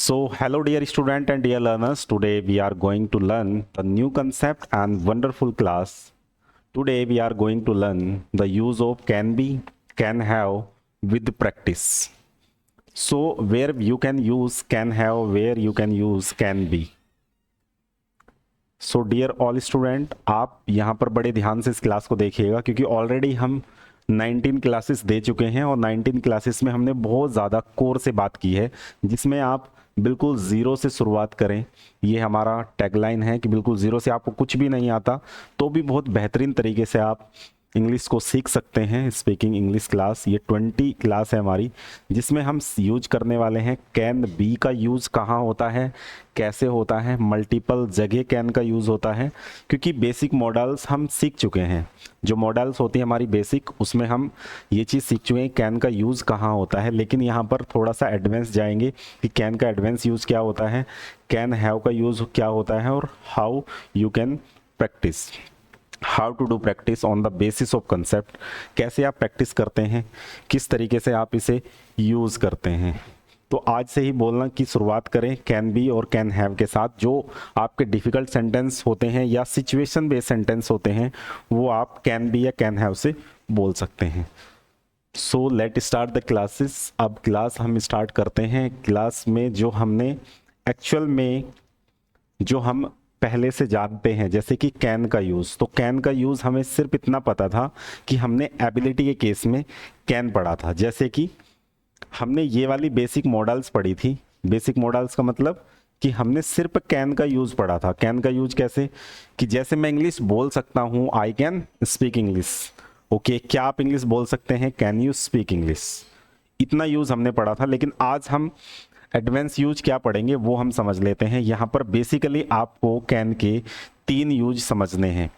So, hello dear student and dear learners. Today we are going to learn a new concept and wonderful class. Today we are going to learn the use of can be, can have with practice. So, where you can use can have, where you can use can be. So dear all student, आप यहाँ पर बड़े ध्यान से इस class को देखिएगा क्योंकि ऑलरेडी हम 19 क्लासेस दे चुके हैं और 19 क्लासेस में हमने बहुत ज़्यादा कोर से बात की है जिसमें आप बिल्कुल ज़ीरो से शुरुआत करें। ये हमारा टैगलाइन है कि बिल्कुल ज़ीरो से आपको कुछ भी नहीं आता तो भी बहुत बेहतरीन तरीके से आप इंग्लिश को सीख सकते हैं। स्पीकिंग इंग्लिश क्लास, ये 20 क्लास है हमारी जिसमें हम यूज करने वाले हैं कैन बी का यूज़ कहाँ होता है, कैसे होता है, मल्टीपल जगह कैन का यूज़ होता है क्योंकि बेसिक मॉडल्स हम सीख चुके हैं। जो मॉडल्स होती है हमारी बेसिक, उसमें हम ये चीज़ सीख चुके हैं कैन का यूज़ कहाँ होता है, लेकिन यहाँ पर थोड़ा सा एडवांस जाएंगे कि कैन का एडवांस यूज़ क्या होता है, कैन हैव का यूज़ क्या होता है और how you can practice, how to do practice on the basis of concept, कैसे आप प्रैक्टिस करते हैं, किस तरीके से आप इसे यूज़ करते हैं। तो आज से ही बोलना की शुरुआत करें कैन बी और कैन हैव के साथ। जो आपके डिफ़िकल्ट सेंटेंस होते हैं या सिचुएशन बेस्ड सेंटेंस होते हैं वो आप कैन बी या कैन हैव से बोल सकते हैं। So let start the classes. अब क्लास हम स्टार्ट करते हैं। क्लास में जो हमने एक्चुअल में जो हम पहले से जानते हैं जैसे कि कैन का यूज़, तो कैन का यूज़ हमें सिर्फ इतना पता था कि हमने एबिलिटी के केस में कैन पढ़ा था। जैसे कि हमने ये वाली बेसिक मॉडल्स पढ़ी थी। बेसिक मॉडल्स का मतलब कि हमने सिर्फ कैन का यूज़ पढ़ा था। कैन का यूज़ कैसे कि जैसे मैं इंग्लिश बोल सकता हूँ, I can speak English. Okay, क्या आप इंग्लिश बोल सकते हैं, कैन यू स्पीक इंग्लिश, इतना यूज़ हमने पढ़ा था। लेकिन आज हम एडवांस यूज क्या पढ़ेंगे वो हम समझ लेते हैं। यहाँ पर बेसिकली आपको कैन के 3 यूज समझने हैं,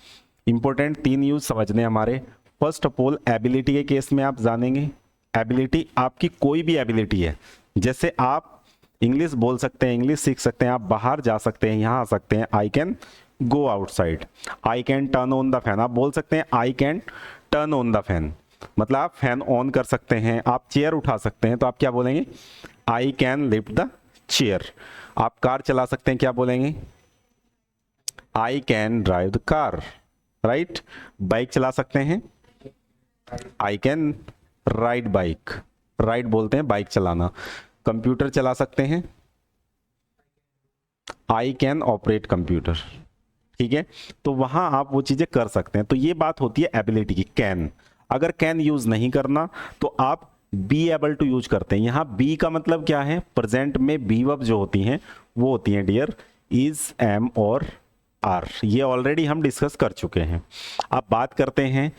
इंपॉर्टेंट 3 यूज समझने हमारे। फर्स्ट ऑफ ऑल एबिलिटी के केस में आप जानेंगे। एबिलिटी आपकी कोई भी एबिलिटी है, जैसे आप इंग्लिश बोल सकते हैं, इंग्लिश सीख सकते हैं, आप बाहर जा सकते हैं, यहाँ आ सकते हैं, I can go outside, I can turn on the fan, आप बोल सकते हैं I can turn on the fan, मतलब आप फैन ऑन कर सकते हैं। आप चेयर उठा सकते हैं तो आप क्या बोलेंगे, I can lift the chair. आप कार चला सकते हैं, क्या बोलेंगे, I can drive the car, right. Bike चला सकते हैं, I can ride bike, ride बोलते हैं बाइक चलाना। कंप्यूटर चला सकते हैं, आई कैन ऑपरेट कंप्यूटर, ठीक है। तो वहां आप वो चीजें कर सकते हैं। तो ये बात होती है एबिलिटी की, कैन। अगर कैन यूज नहीं करना तो आप बी एबल टू यूज करते हैं। यहाँ बी का मतलब क्या है, प्रेजेंट में बी वर्ब जो होती हैं वो होती हैं डियर इज, एम और आर। ये ऑलरेडी हम डिस्कस कर चुके हैं। अब बात करते हैं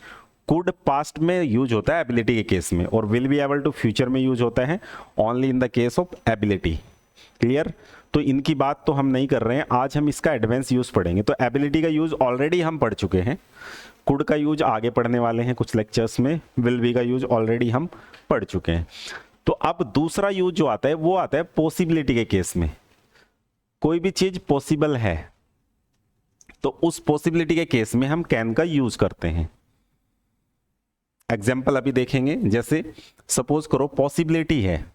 कुड, पास्ट में यूज होता है एबिलिटी के केस में, और will be able to future में यूज होता है only in the case of ability. Clear. तो इनकी बात तो हम नहीं कर रहे हैं, आज हम इसका एडवांस यूज पढ़ेंगे। तो एबिलिटी का यूज ऑलरेडी हम पढ़ चुके हैं, कुड का यूज आगे पढ़ने वाले हैं कुछ लेक्चर्स में, विल बी का यूज ऑलरेडी हम पढ़ चुके हैं। तो अब दूसरा यूज जो आता है वो आता है पॉसिबिलिटी के केस में। कोई भी चीज पॉसिबल है तो उस पॉसिबिलिटी के केस में हम कैन का यूज करते हैं। एग्जाम्पल अभी देखेंगे, जैसे सपोज करो पॉसिबिलिटी है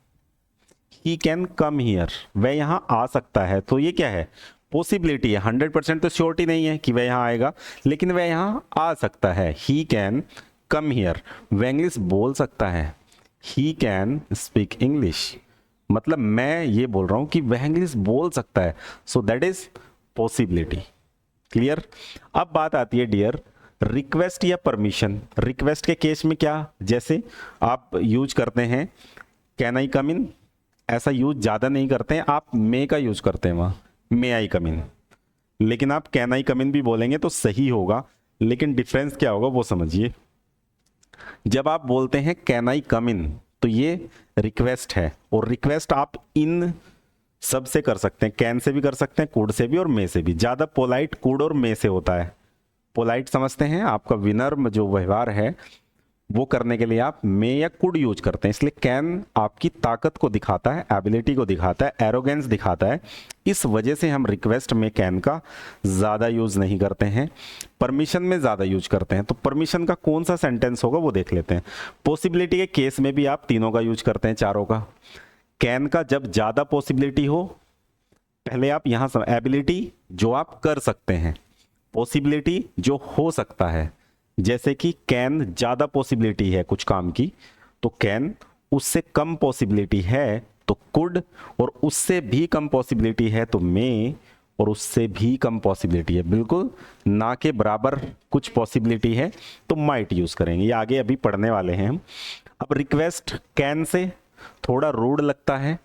ही कैन कम हियर, वह यहां आ सकता है, तो ये क्या है, पॉसिबिलिटी है। 100% तो श्योरिटी नहीं है कि वह यहां आएगा, लेकिन वह यहां आ सकता है। ही कैन कम हियर, वह इंग्लिश बोल सकता है, ही कैन स्पीक इंग्लिश, मतलब मैं ये बोल रहा हूं कि वह इंग्लिश बोल सकता है। So that is possibility. Clear. अब बात आती है डियर रिक्वेस्ट या परमिशन। रिक्वेस्ट के केस में क्या, जैसे आप यूज करते हैं कैन आई कम इन, ऐसा यूज ज़्यादा नहीं करते हैं, आप मे का यूज करते हैं, वहाँ मे आई कम इन, लेकिन आप कैन आई कम इन भी बोलेंगे तो सही होगा। लेकिन डिफरेंस क्या होगा वो समझिए। जब आप बोलते हैं कैन आई कम इन तो ये रिक्वेस्ट है, और रिक्वेस्ट आप इन सब से कर सकते हैं, कैन से भी कर सकते हैं, कुड से भी और मे से भी। ज़्यादा पोलाइट कुड और मे से होता है। पोलाइट समझते हैं, आपका विनम्र जो व्यवहार है वो करने के लिए आप मे या कुड यूज करते हैं। इसलिए कैन आपकी ताकत को दिखाता है, एबिलिटी को दिखाता है, एरोगेंस दिखाता है। इस वजह से हम रिक्वेस्ट में कैन का ज़्यादा यूज नहीं करते हैं, परमिशन में ज़्यादा यूज करते हैं। तो परमिशन का कौन सा सेंटेंस होगा वो देख लेते हैं। पॉसिबिलिटी के केस में भी आप तीनों का यूज करते हैं, चारों का। कैन का जब ज़्यादा पॉसिबिलिटी हो पहले आप यहां एबिलिटी जो आप कर सकते हैं, पॉसिबिलिटी जो हो सकता है, जैसे कि कैन ज्यादा पॉसिबिलिटी है कुछ काम की तो कैन, उससे कम पॉसिबिलिटी है तो कुड, और उससे भी कम पॉसिबिलिटी है तो मे, और उससे भी कम पॉसिबिलिटी है बिल्कुल ना के बराबर कुछ पॉसिबिलिटी है तो माइट यूज करेंगे। ये आगे अभी पढ़ने वाले हैं हम। अब रिक्वेस्ट कैन से थोड़ा रूड लगता है,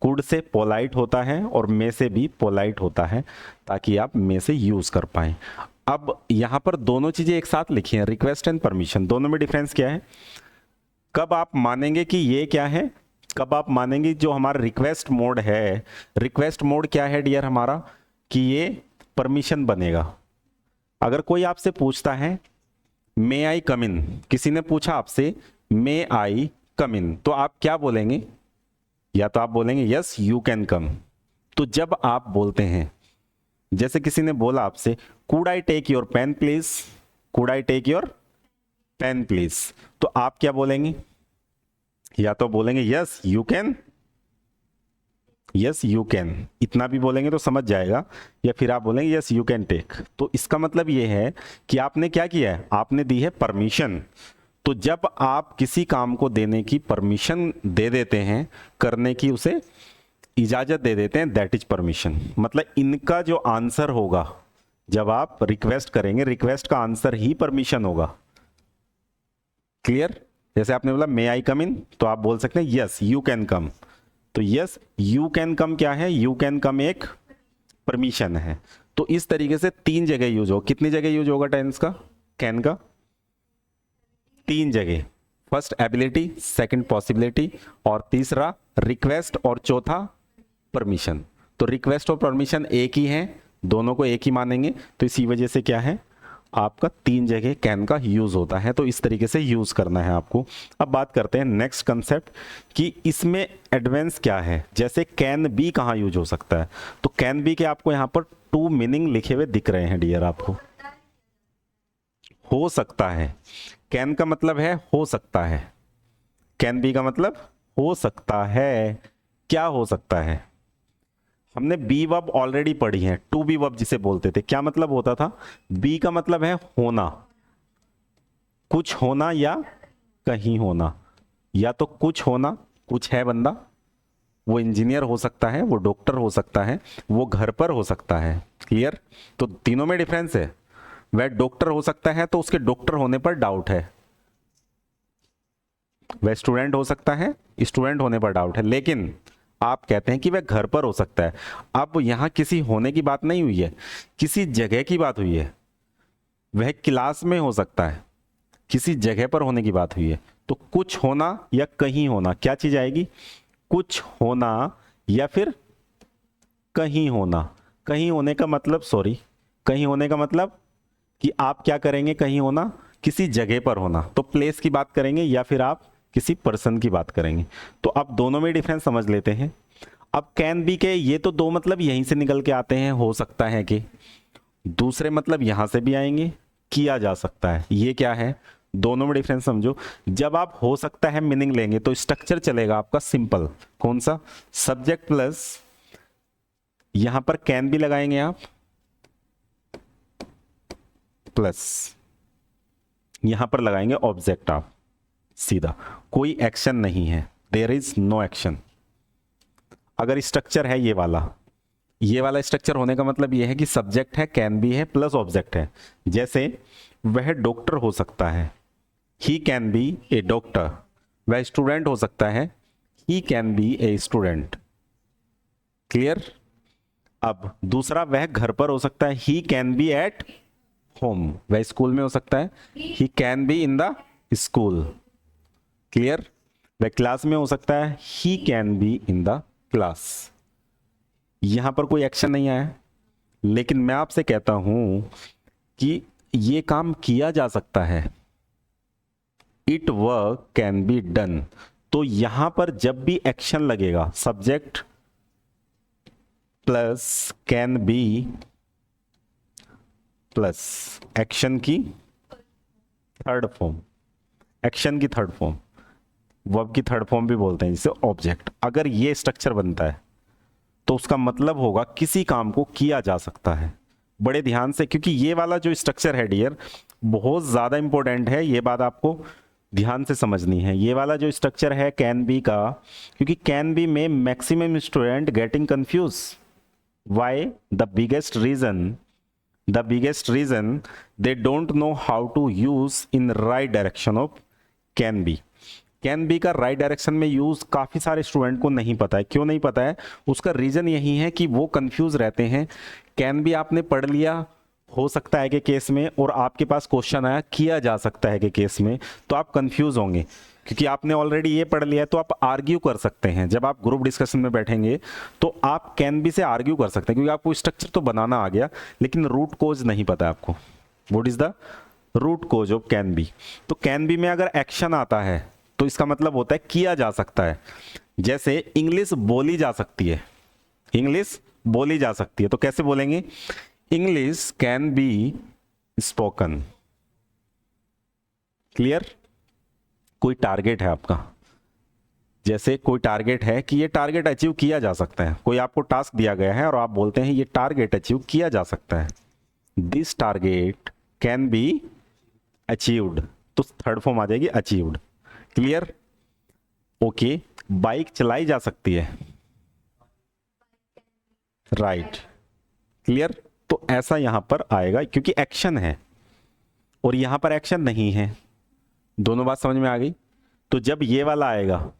कुड से पोलाइट होता है, और मे से भी पोलाइट होता है, ताकि आप मे से यूज कर पाए। अब यहां पर दोनों चीजें एक साथ लिखी हैं, रिक्वेस्ट एंड परमिशन, दोनों में डिफरेंस क्या है? कब आप मानेंगे कि ये क्या है, कब आप मानेंगे जो हमारा रिक्वेस्ट मोड है, रिक्वेस्ट मोड क्या है डियर हमारा, कि ये परमिशन बनेगा। अगर कोई आपसे पूछता है मे आई कम इन, किसी ने पूछा आपसे मे आई कम इन, तो आप क्या बोलेंगे? या तो आप बोलेंगे यस यू कैन कम। तो जब आप बोलते हैं, जैसे किसी ने बोला आपसे could I take your pen please, could I take your pen please, तो आप क्या बोलेंगे? या तो बोलेंगे yes you can, yes you can, इतना भी बोलेंगे तो समझ जाएगा, या फिर आप बोलेंगे यस यू कैन टेक। तो इसका मतलब ये है कि आपने क्या किया है, आपने दी है परमिशन। तो जब आप किसी काम को देने की परमिशन दे देते हैं, करने की उसे इजाजत दे देते हैं, दैट इज परमिशन। मतलब इनका जो आंसर होगा जब आप रिक्वेस्ट करेंगे, रिक्वेस्ट का आंसर ही परमिशन होगा। क्लियर? जैसे आपने बोला मे आई कम इन, तो आप बोल सकते हैं यस यू कैन कम। तो यस यू कैन कम क्या है? यू कैन कम एक परमिशन है। तो इस तरीके से तीन जगह यूज हो, कितनी जगह यूज होगा टेंस का, कैन का? तीन जगह। फर्स्ट एबिलिटी, सेकंड पॉसिबिलिटी, और तीसरा रिक्वेस्ट, और चौथा परमिशन। तो रिक्वेस्ट और परमिशन एक ही है, दोनों को एक ही मानेंगे, तो इसी वजह से क्या है, आपका तीन जगह कैन का यूज होता है। तो इस तरीके से यूज करना है आपको। अब बात करते हैं नेक्स्ट कंसेप्ट कि इसमें एडवांस क्या है। जैसे कैन बी कहाँ यूज हो सकता है, तो कैन बी के आपको यहाँ पर टू मीनिंग लिखे हुए दिख रहे हैं डियर आपको। हो सकता है, कैन का मतलब है हो सकता है, कैन बी का मतलब हो सकता है। क्या हो सकता है? हमने बी वर्ब ऑलरेडी पढ़ी है, टू बी वर्ब जिसे बोलते थे, क्या मतलब होता था? बी का मतलब है होना, कुछ होना या कहीं होना, या तो कुछ होना, कुछ है बंदा, वो इंजीनियर हो सकता है, वो डॉक्टर हो सकता है, वो घर पर हो सकता है। क्लियर? तो तीनों में डिफरेंस है। वह डॉक्टर हो सकता है तो उसके डॉक्टर होने पर डाउट है, वह स्टूडेंट हो सकता है, स्टूडेंट होने पर डाउट है, लेकिन आप कहते हैं कि वह घर पर हो सकता है। अब यहां किसी होने की बात नहीं हुई है, किसी जगह की बात हुई है। वह क्लास में हो सकता है, किसी जगह पर होने की बात हुई है। तो कुछ होना या कहीं होना, क्या चीज आएगी? कुछ होना या फिर कहीं होना। कहीं होने का मतलब, सॉरी, कहीं होने का मतलब कि आप क्या करेंगे? कहीं होना, किसी जगह पर होना, तो प्लेस की बात करेंगे, या फिर आप किसी पर्सन की बात करेंगे। तो अब दोनों में डिफरेंस समझ लेते हैं। अब कैन बी के ये तो दो मतलब यहीं से निकल के आते हैं, हो सकता है कि, दूसरे मतलब यहां से भी आएंगे, किया जा सकता है। ये क्या है? दोनों में डिफरेंस समझो। जब आप हो सकता है मीनिंग लेंगे तो स्ट्रक्चर चलेगा आपका सिंपल, कौन सा? सब्जेक्ट प्लस, यहां पर कैन भी लगाएंगे आप, प्लस यहां पर लगाएंगे ऑब्जेक्ट आप, सीधा कोई एक्शन नहीं है, देयर इज नो एक्शन। अगर स्ट्रक्चर है ये वाला स्ट्रक्चर होने का मतलब ये है कि सब्जेक्ट है, कैन बी है, प्लस ऑब्जेक्ट है। जैसे वह डॉक्टर हो सकता है, he can B A doctor. वह स्टूडेंट हो सकता है, he can B a student. Clear? अब दूसरा, वह घर पर हो सकता है, he can be at home. वह स्कूल में हो सकता है, he can be in the school. Clear? वह क्लास में हो सकता है, he can be in the class. यहां पर कोई एक्शन नहीं आया, लेकिन मैं आपसे कहता हूं कि यह काम किया जा सकता है, it work can be done. तो यहां पर जब भी एक्शन लगेगा, subject plus can be plus action की थर्ड फॉर्म, एक्शन की थर्ड फॉर्म, वर्ब की थर्ड फॉर्म भी बोलते हैं जिसे ऑब्जेक्ट। अगर ये स्ट्रक्चर बनता है तो उसका मतलब होगा किसी काम को किया जा सकता है। बड़े ध्यान से, क्योंकि ये वाला जो स्ट्रक्चर है डियर बहुत ज़्यादा इंपॉर्टेंट है, ये बात आपको ध्यान से समझनी है। ये वाला जो स्ट्रक्चर है कैन बी का, क्योंकि कैन बी में maximum student getting confuse. Why? The biggest reason they don't know how to use in right direction of can be. Can be का राइट डायरेक्शन में यूज काफी सारे स्टूडेंट को नहीं पता है। क्यों नहीं पता है? उसका रीजन यही है कि वो कंफ्यूज रहते हैं। कैन बी आपने पढ़ लिया हो सकता है कि केस में, और आपके पास क्वेश्चन आया किया जा सकता है कि केस में, तो आप कंफ्यूज होंगे, क्योंकि आपने ऑलरेडी ये पढ़ लिया है। तो आप आर्ग्यू कर सकते हैं जब आप ग्रुप डिस्कशन में बैठेंगे, तो आप कैन बी से आर्ग्यू कर सकते हैं, क्योंकि आपको स्ट्रक्चर तो बनाना आ गया, लेकिन रूट कोज नहीं पता आपको। What is the root cause of can be? तो कैन बी में अगर एक्शन आता है तो इसका मतलब होता है किया जा सकता है। जैसे इंग्लिश बोली जा सकती है, इंग्लिश बोली जा सकती है, तो कैसे बोलेंगे? English can be spoken. Clear? कोई टारगेट है आपका, जैसे कोई टारगेट है कि ये टारगेट अचीव किया जा सकता है। कोई आपको टास्क दिया गया है और आप बोलते हैं ये टारगेट अचीव किया जा सकता है, this target can be achieved, तो थर्ड फॉर्म आ जाएगी अचीव्ड। क्लियर? ओके। बाइक चलाई जा सकती है, राइट। क्लियर? तो ऐसा यहां पर आएगा क्योंकि एक्शन है और यहां पर एक्शन नहीं है। दोनों बात समझ में आ गई? तो जब ये वाला आएगा,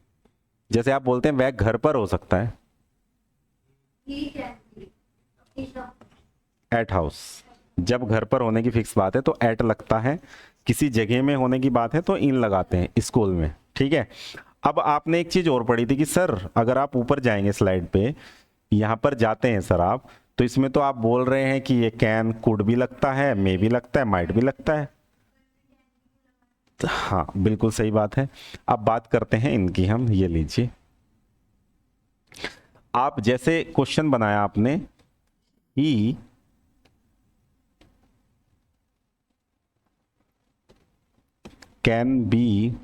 जैसे आप बोलते हैं वह घर पर हो सकता है, एट हाउस। जब घर पर होने की फिक्स बात है तो एट लगता है, किसी जगह में होने की बात है तो इन लगाते हैं स्कूल में। ठीक है। अब आपने एक चीज और पढ़ी थी कि सर अगर आप ऊपर जाएंगे स्लाइड पे, यहां पर जाते हैं सर आप, तो इसमें तो आप बोल रहे हैं कि ये कैन कुड भी लगता है, मे भी लगता है, माइट भी लगता है। हाँ बिल्कुल सही बात है। अब बात करते हैं इनकी हम, ये लीजिए, आप जैसे क्वेश्चन बनाया आपने, ही कैन बी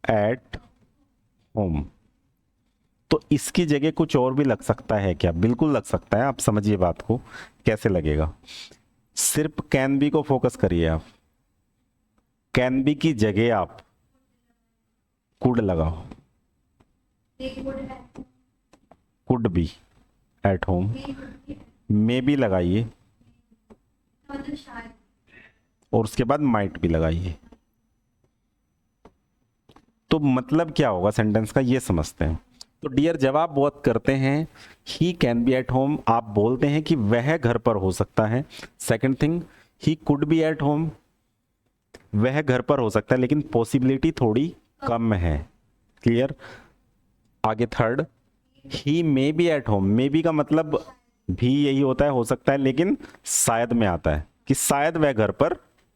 एट होम, तो इसकी जगह कुछ और भी लग सकता है क्या? बिल्कुल लग सकता है। आप समझिए बात को, कैसे लगेगा। सिर्फ कैन बी को फोकस करिए आप, कैन बी की जगह आप कुड लगाओ, could be at home, may be लगाइए, और उसके बाद माइट भी लगाइए। तो मतलब क्या होगा सेंटेंस का, ये समझते हैं। तो डियर जब आप बात करते हैं ही कैन बी एट होम, आप बोलते हैं कि वह घर पर हो सकता है। Second thing, he could be at home, वह घर पर हो सकता है लेकिन पॉसिबिलिटी थोड़ी कम है। क्लियर? आगे third, he may be at home, may be का मतलब भी यही होता है हो सकता है, लेकिन शायद में आता है कि शायद वह घर पर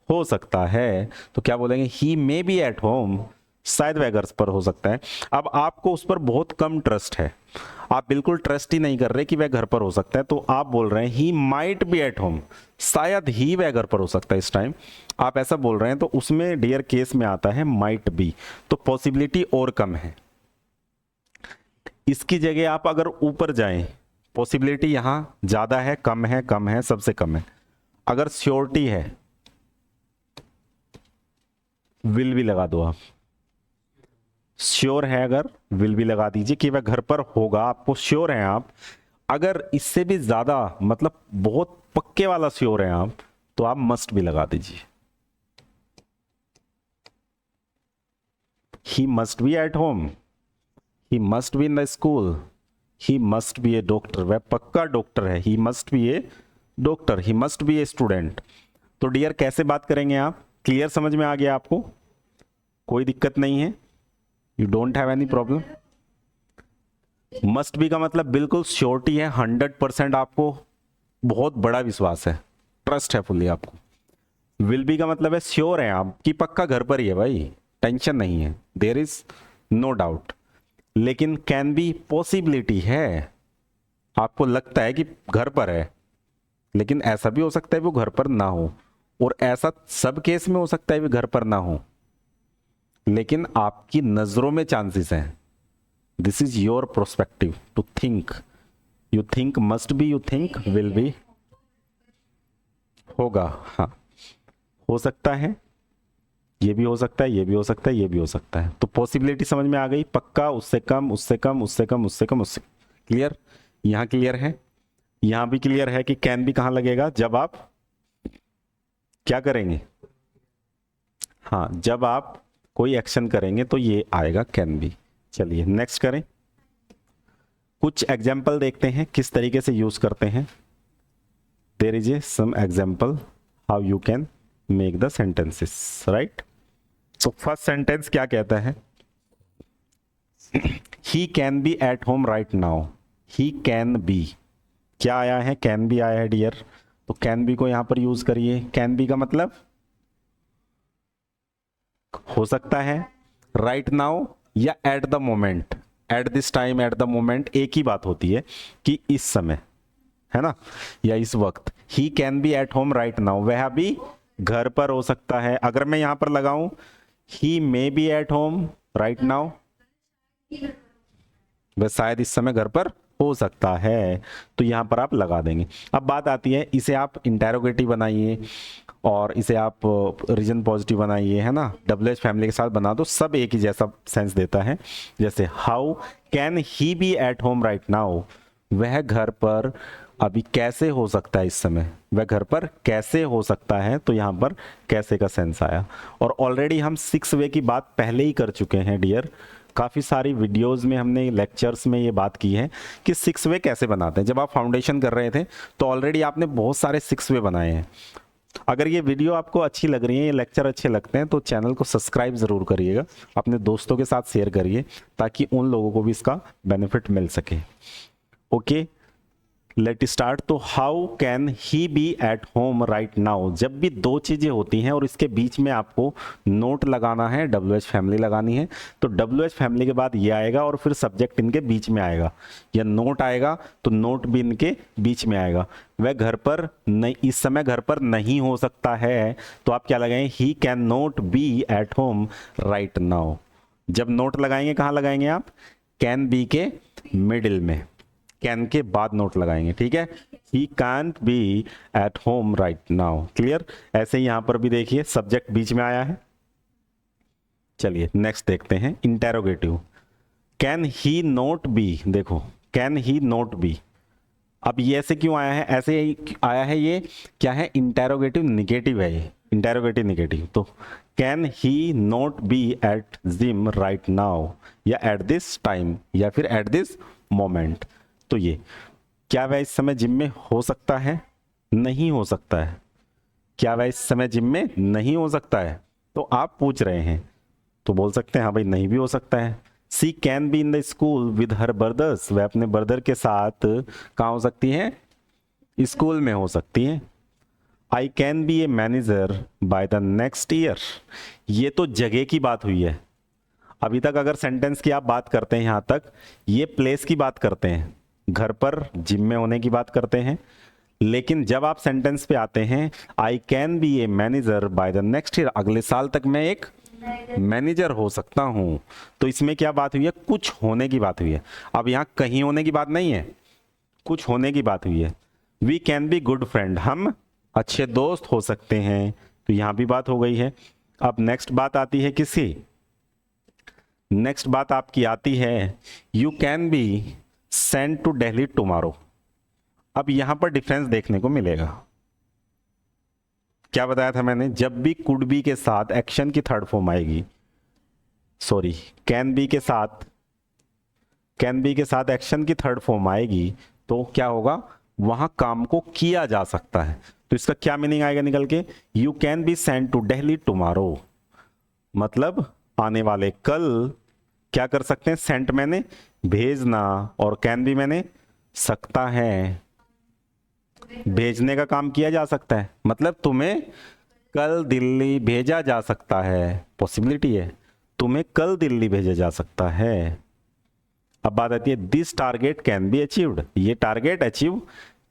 हो सकता है। तो क्या बोलेंगे? ही मे बी एट होम, शायद वह घर पर हो सकता है। अब आपको उस पर बहुत कम ट्रस्ट है, आप बिल्कुल ट्रस्ट ही नहीं कर रहे कि वह घर पर हो सकता है, तो आप बोल रहे हैं he might be at home, शायद ही वह घर पर हो सकता है इस टाइम। आप ऐसा बोल रहे हैं तो उसमें डियर केस में आता है माइट बी, तो पॉसिबिलिटी और कम है। इसकी जगह आप अगर ऊपर जाएं, पॉसिबिलिटी यहां ज्यादा है, कम है, कम है, सबसे कम है। अगर श्योरिटी है, विल भी लगा दो आप, श्योर है अगर विल भी लगा दीजिए कि वह घर पर होगा, आपको श्योर है आप। अगर इससे भी ज्यादा मतलब बहुत पक्के वाला श्योर है आप, तो आप मस्ट भी लगा दीजिए, he must be at home, he must be in the school, he must be A doctor, वह पक्का डॉक्टर है, he must be A doctor, he must be a student. तो डियर कैसे बात करेंगे आप? क्लियर समझ में आ गया आपको? कोई दिक्कत नहीं है? You don't have any problem? Must be का मतलब बिल्कुल श्योरिटी है, 100% आपको बहुत बड़ा विश्वास है, ट्रस्ट है फुल्ली आपको। विल बी का मतलब है श्योर है आप कि पक्का घर पर ही है भाई, टेंशन नहीं है, देयर इज नो डाउट। लेकिन कैन बी पॉसिबिलिटी है, आपको लगता है कि घर पर है, लेकिन ऐसा भी हो सकता है वो घर पर ना हो, और ऐसा सब केस में हो सकता है वो घर पर ना हो। लेकिन आपकी नजरों में चांसेस हैं। This is your prospective to think. You think must be, you think will be, होगा, हाँ, हो सकता है, ये भी हो सकता है, ये भी हो सकता है, ये भी हो सकता है। तो पॉसिबिलिटी समझ में आ गई, पक्का, उससे कम, उससे कम, उससे कम, उससे कम, उससे क्लियर। यहां क्लियर है, यहां भी क्लियर है कि कैन भी कहां लगेगा, जब आप क्या करेंगे, हाँ, जब आप कोई एक्शन करेंगे तो ये आएगा कैन बी। चलिए नेक्स्ट करें, कुछ एग्जाम्पल देखते हैं किस तरीके से यूज करते हैं। There is a some example how you can make the sentences, right. तो फर्स्ट सेंटेंस क्या कहता है, he can be at home right now. He can be, क्या आया है, कैन बी आया है डियर, तो कैन बी को यहां पर यूज करिए। कैन बी का मतलब हो सकता है, राइट नाउ या at the moment, eight this time, at the moment एक ही बात होती है कि इस समय, है ना, या इस वक्त। ही can be at home right now, वह भी घर पर हो सकता है। अगर मैं यहां पर लगाऊं he may be at home right now, वह शायद इस समय घर पर हो सकता है, तो यहां पर आप लगा देंगे। अब बात आती है, इसे आप इंटेरोगेटिव बनाइए और इसे आप रीजन पॉजिटिव बनाइए, है ना, डब्ल्यू एच फैमिली के साथ बना दो, सब एक ही जैसा सेंस देता है। जैसे how can he be at home right now, वह घर पर अभी कैसे हो सकता है इस समय, वह घर पर कैसे हो सकता है, तो यहां पर कैसे का सेंस आया। और ऑलरेडी हम 6 वे की बात पहले ही कर चुके हैं डियर, काफ़ी सारी वीडियोस में हमने, लेक्चर्स में ये बात की है कि 6 वे कैसे बनाते हैं। जब आप फाउंडेशन कर रहे थे तो ऑलरेडी आपने बहुत सारे 6 वे बनाए हैं। अगर ये वीडियो आपको अच्छी लग रही है, ये लेक्चर अच्छे लगते हैं, तो चैनल को सब्सक्राइब ज़रूर करिएगा, अपने दोस्तों के साथ शेयर करिए ताकि उन लोगों को भी इसका बेनिफिट मिल सके। Okay, let start. तो how can he be at home right now, जब भी दो चीजें होती हैं और इसके बीच में आपको नोट लगाना है, डब्ल्यू एच फैमिली लगानी है, तो डब्ल्यू एच फैमिली के बाद ये आएगा और फिर सब्जेक्ट इनके बीच में आएगा, या नोट आएगा तो नोट भी इनके बीच में आएगा। वह घर पर नहीं, इस समय घर पर नहीं हो सकता है, तो आप क्या लगाएंगे, he can not be at home right now. जब नोट लगाएंगे कहाँ लगाएंगे आप, कैन बी के मिडिल में, कैन के बाद नोट लगाएंगे, ठीक है। He can't be at home right now, clear. ऐसे ही यहां पर भी देखिए सब्जेक्ट बीच में आया है। चलिए नेक्स्ट देखते हैं, interrogative. Can he not be, देखो कैन ही नोट बी, अब ये ऐसे क्यों आया है, ऐसे ही आया है, ये क्या है, इंटेरोगेटिव निगेटिव है, ये इंटेरोगेटिव निगेटिव। तो can he not be at gym right now, या एट दिस टाइम, या फिर एट दिस मोमेंट। तो ये क्या वह इस समय जिम में हो सकता है, नहीं हो सकता है, क्या वह इस समय जिम में नहीं हो सकता है, तो आप पूछ रहे हैं तो बोल सकते हैं हाँ भाई नहीं भी हो सकता है। She can be in the school with her brothers, वह अपने ब्रदर के साथ कहाँ हो सकती है, स्कूल में हो सकती है। I can be a manager by the next year, ये तो जगह की बात हुई है। अभी तक अगर सेंटेंस की आप बात करते हैं, यहां तक ये प्लेस की बात करते हैं, घर पर जिम में होने की बात करते हैं, लेकिन जब आप सेंटेंस पे आते हैं, I can be a manager by the next year, अगले साल तक मैं एक मैनेजर हो सकता हूं, तो इसमें क्या बात हुई है, कुछ होने की बात हुई है। अब यहां कहीं होने की बात नहीं है, कुछ होने की बात हुई है। We can be good friend, हम अच्छे दोस्त हो सकते हैं, तो यहां भी बात हो गई है। अब नेक्स्ट बात आती है किसी, नेक्स्ट बात आपकी आती है, you can be send to Delhi tomorrow. अब यहां पर डिफरेंस देखने को मिलेगा। क्या बताया था मैंने, जब भी कुड बी के साथ एक्शन की थर्ड फॉर्म आएगी, सॉरी कैन बी के साथ, कैन बी के साथ एक्शन की थर्ड फॉर्म आएगी, तो क्या होगा, वहां काम को किया जा सकता है। तो इसका क्या मीनिंग आएगा निकल के, you can be send to Delhi tomorrow, मतलब आने वाले कल क्या कर सकते हैं, सेंट मैंने भेजना, और कैन भी मैंने सकता है, भेजने का काम किया जा सकता है, मतलब तुम्हें कल दिल्ली भेजा जा सकता है, पॉसिबिलिटी है, तुम्हें कल दिल्ली भेजा जा सकता है। अब बात आती है, this target can be achieved, ये टारगेट अचीव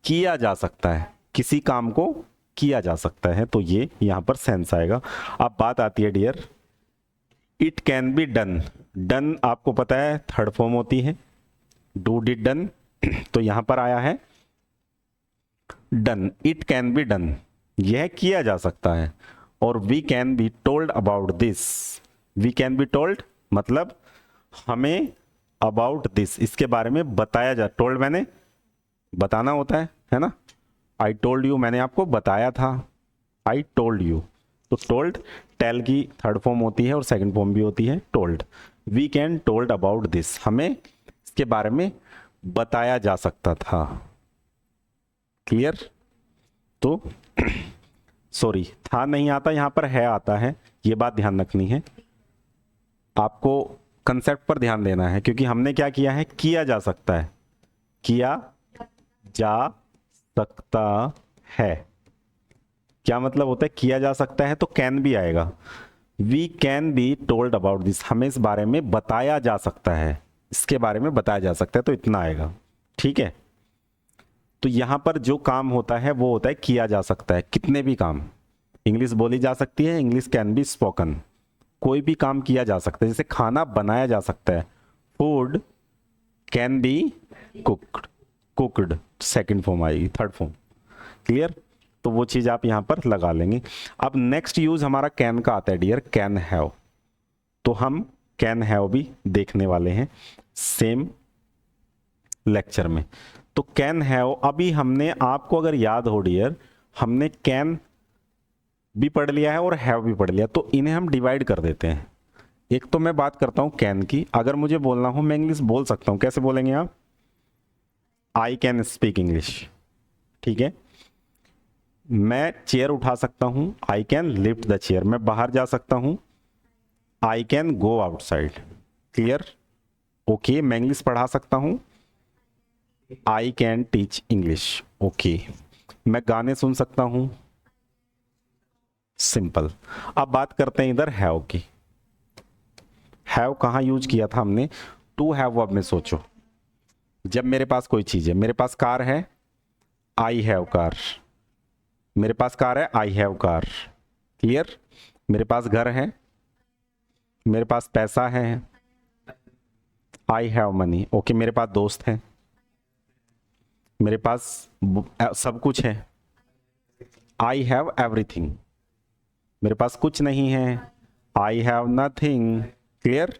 किया जा सकता है, किसी काम को किया जा सकता है, तो ये यहां पर सेंस आएगा। अब बात आती है dear it can be done. Done आपको पता है थर्ड फॉर्म होती है, डू डिड डन, तो यहां पर आया है done. It can be done, यह किया जा सकता है। और we can be told about this. We can be told मतलब हमें अबाउट दिस, इसके बारे में बताया जा, टोल्ड मैंने बताना होता है ना। आई टोल्ड यू, मैंने आपको बताया था, आई टोल्ड यू। तो टोल्ड टेल की थर्ड फॉर्म होती है और सेकंड फॉर्म भी होती है told. We can told about this, हमें इसके बारे में बताया जा सकता था। क्लियर? तो सॉरी, था नहीं आता, यहां पर है आता है, ये बात ध्यान रखनी है, आपको कंसेप्ट पर ध्यान देना है, क्योंकि हमने क्या किया है, किया जा सकता है, किया जा सकता है। क्या मतलब होता है किया जा सकता है? तो कैन भी आएगा। We can be told about this, हमें इस बारे में बताया जा सकता है, इसके बारे में बताया जा सकता है, तो इतना आएगा। ठीक है, तो यहां पर जो काम होता है वो होता है किया जा सकता है। कितने भी काम, इंग्लिश बोली जा सकती है, इंग्लिश कैन बी स्पोकन, कोई भी काम किया जा सकता है। जैसे खाना बनाया जा सकता है, food can be cooked, cooked second form आएगी, थर्ड फॉर्म। क्लियर? तो वो चीज आप यहां पर लगा लेंगे। अब नेक्स्ट यूज हमारा कैन का आता है डियर, कैन हैव। तो हम कैन हैव भी देखने वाले हैं सेम लेक्चर में। तो कैन हैव, अभी हमने आपको अगर याद हो डियर, हमने कैन भी पढ़ लिया है और हैव भी पढ़ लिया, तो इन्हें हम डिवाइड कर देते हैं। एक तो मैं बात करता हूं कैन की, अगर मुझे बोलना हो मैं इंग्लिश बोल सकता हूं, कैसे बोलेंगे आप? I can speak English. ठीक है, मैं चेयर उठा सकता हूं, I can lift the chair. मैं बाहर जा सकता हूं, I can go outside. Clear? Okay, मैं इंग्लिश पढ़ा सकता हूं, I can teach English. Okay, मैं गाने सुन सकता हूं, सिंपल। अब बात करते हैं इधर हैव की। हैव कहां यूज किया था हमने? टू हैव वर्ब में सोचो, जब मेरे पास कोई चीज है, मेरे पास कार है, आई हैव कार। मेरे पास कार है, आई हैव कार। क्लियर? मेरे पास घर है, मेरे पास पैसा है, आई हैव मनी। ओके, मेरे पास दोस्त है, मेरे पास सब कुछ है, आई हैव एवरीथिंग। मेरे पास कुछ नहीं है, आई हैव नथिंग। क्लियर?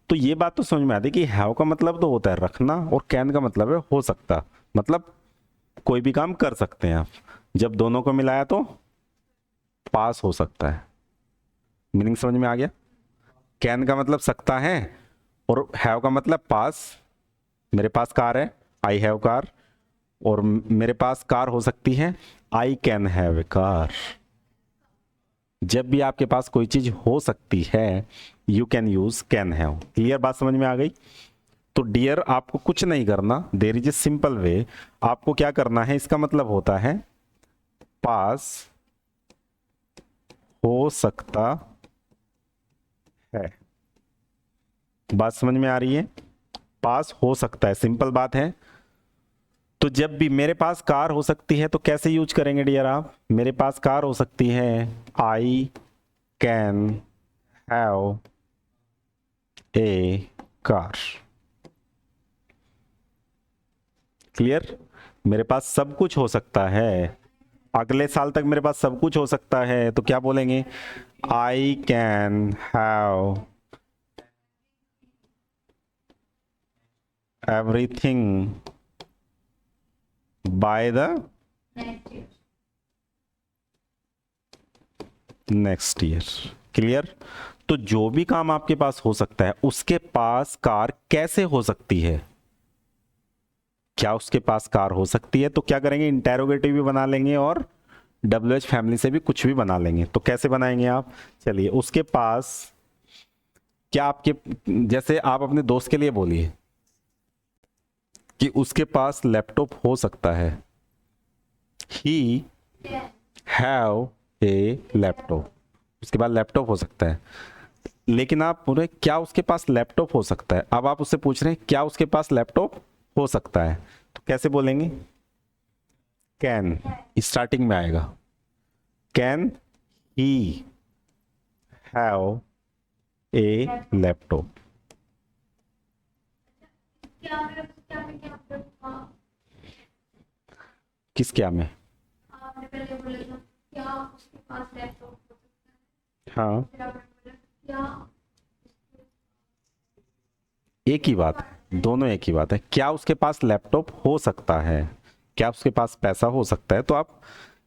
तो ये बात तो समझ में आती है कि हैव का मतलब तो होता है रखना, और कैन का मतलब है हो सकता, मतलब कोई भी काम कर सकते हैं आप। जब दोनों को मिलाया तो पास हो सकता है। मीनिंग समझ में आ गया? कैन का मतलब सकता है और हैव का मतलब पास। मेरे पास कार है, आई हैव कार, और मेरे पास कार हो सकती है, I can have a car. जब भी आपके पास कोई चीज हो सकती है, you can use can have. Clear? बात समझ में आ गई? तो डियर आपको कुछ नहीं करना, there is a simple way. आपको क्या करना है, इसका मतलब होता है पास हो सकता है। बात समझ में आ रही है? पास हो सकता है, सिंपल बात है। तो जब भी मेरे पास कार हो सकती है तो कैसे यूज करेंगे डियर आप? मेरे पास कार हो सकती है, I can have a car. Clear? मेरे पास सब कुछ हो सकता है, अगले साल तक मेरे पास सब कुछ हो सकता है, तो क्या बोलेंगे? I can have everything by the next year. Clear? तो जो भी काम आपके पास हो सकता है, उसके पास कार कैसे हो सकती है? क्या उसके पास कार हो सकती है? तो क्या करेंगे, इंटेरोगेटिव भी बना लेंगे और WH फैमिली से भी कुछ भी बना लेंगे। तो कैसे बनाएंगे आप? चलिए, उसके पास क्या आपके, जैसे आप अपने दोस्त के लिए बोलिए कि उसके पास लैपटॉप हो सकता है, ही हैव ए लैपटॉप। उसके पास लैपटॉप हो सकता है, लेकिन आप बोल रहे क्या उसके पास लैपटॉप हो सकता है? अब आप उससे पूछ रहे हैं क्या उसके पास लैपटॉप हो सकता है, तो कैसे बोलेंगे? कैन स्टार्टिंग में आएगा, can he have a laptop. किस क्या में? आपने पहले बोला था क्या उसके पास लैपटॉप हो सकता है, हाँ, फिर आपने बोला क्या एक ही बात है, दोनों एक ही बात है। क्या उसके पास लैपटॉप हो सकता है, क्या उसके पास पैसा हो सकता है। तो आप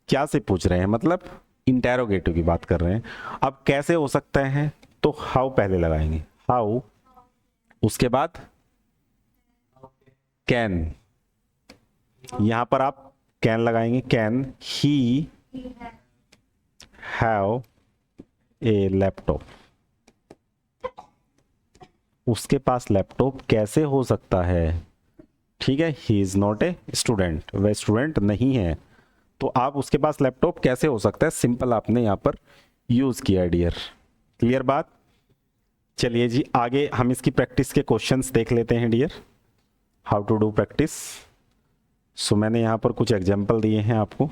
क्या से पूछ रहे हैं, मतलब इंटेरोगेटिव की बात कर रहे हैं। अब कैसे हो सकता है, तो हाउ पहले लगाएंगे, हाउ, उसके बाद कैन, यहां पर आप कैन लगाएंगे, can he have a laptop, उसके पास लैपटॉप कैसे हो सकता है। ठीक है, he is not a student, वह स्टूडेंट नहीं है। तो आप उसके पास लैपटॉप कैसे हो सकता है, सिंपल आपने यहाँ पर यूज किया डियर। क्लियर बात। चलिए जी आगे हम इसकी प्रैक्टिस के क्वेश्चंस देख लेते हैं dear, how to do practice. So मैंने यहाँ पर कुछ एग्जाम्पल दिए हैं आपको,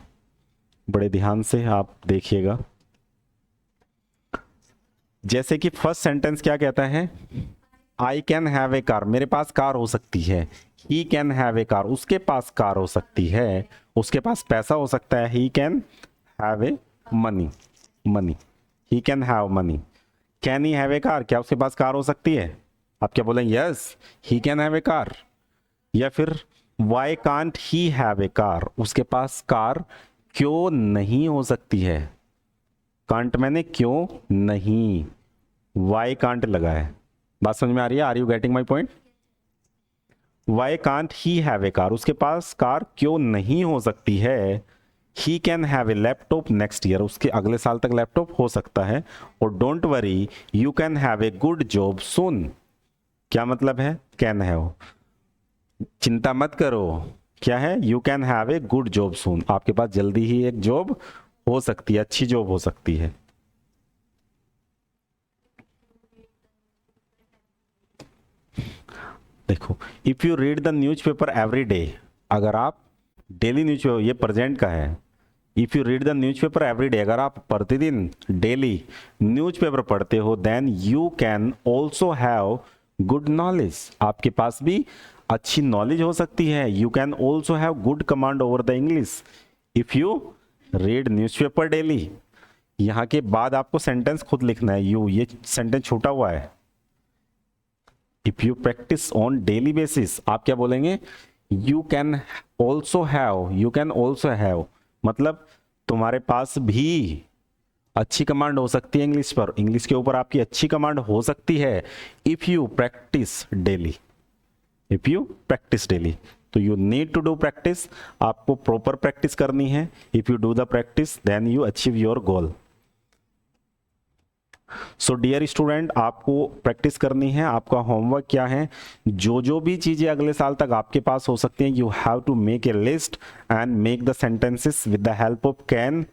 बड़े ध्यान से आप देखिएगा। जैसे कि फर्स्ट सेंटेंस क्या कहता है, I can have a car, मेरे पास कार हो सकती है। He can have a car, उसके पास कार हो सकती है, उसके पास पैसा हो सकता है। He can have a money, money, he can have money. Can he have a car, क्या उसके पास कार हो सकती है। आप क्या बोलेंगे, yes he can have a car. या फिर Y can't he have a car, उसके पास कार क्यों नहीं हो सकती है। कांट मैंने क्यों नहीं, वाई कांट लगा है। बात समझ में आ रही है, are you getting my point. Why can't he have a car, उसके पास कार क्यों नहीं हो सकती है। He can have a laptop next year, उसके अगले साल तक लैपटॉप हो सकता है। और don't worry you can have a good job soon, क्या मतलब है कैन हैव, चिंता मत करो, क्या है, you can have a good job soon, आपके पास जल्दी ही एक जॉब हो सकती है, अच्छी जॉब हो सकती है। देखो, if you read the newspaper every day, अगर आप डेली न्यूज़पेपर, ये प्रेजेंट का है, if you read the newspaper every day, अगर आप प्रतिदिन डेली न्यूज़पेपर पढ़ते हो, then you can also have good knowledge, आपके पास भी अच्छी नॉलेज हो सकती है। You can also have good command over the English if you read newspaper daily. यहाँ के बाद आपको सेंटेंस खुद लिखना है, यू, ये सेंटेंस छूटा हुआ है। If you practice on daily basis, आप क्या बोलेंगे, you can also have, you can also have मतलब तुम्हारे पास भी अच्छी कमांड हो सकती है इंग्लिश पर, इंग्लिश के ऊपर आपकी अच्छी कमांड हो सकती है if you practice daily, if you practice daily. तो you need to do practice, आपको प्रॉपर प्रैक्टिस करनी है। If you do the practice then you achieve your goal. So dear student, आपको प्रैक्टिस करनी है। आपका होमवर्क क्या है, जो जो भी चीजें अगले साल तक आपके पास हो सकती हैं, you have to make a list and make the sentences with the help of can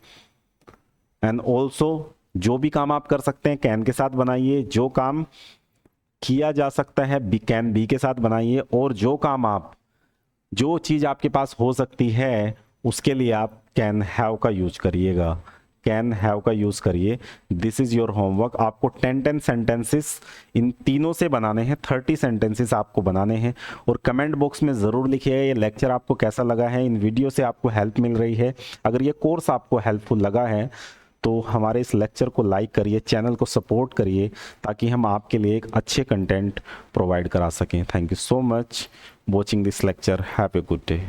and also, जो भी काम आप कर सकते हैं कैन के साथ बनाइए, जो काम किया जा सकता है बी कैन बी के साथ बनाइए, और जो काम आप, जो चीज आपके पास हो सकती है उसके लिए आप कैन हैव का यूज करिएगा, कैन हैव का यूज करिए। This is your homework. आपको 10 सेंटेंसेस इन तीनों से बनाने हैं, 30 सेंटेंसेस आपको बनाने हैं। और कमेंट बॉक्स में ज़रूर लिखिए ये लेक्चर आपको कैसा लगा है, इन वीडियो से आपको हेल्प मिल रही है। अगर ये कोर्स आपको हेल्पफुल लगा है तो हमारे इस लेक्चर को लाइक करिए, चैनल को सपोर्ट करिए, ताकि हम आपके लिए एक अच्छे कंटेंट प्रोवाइड करा सकें। Thank you so much watching this lecture. Have a good day.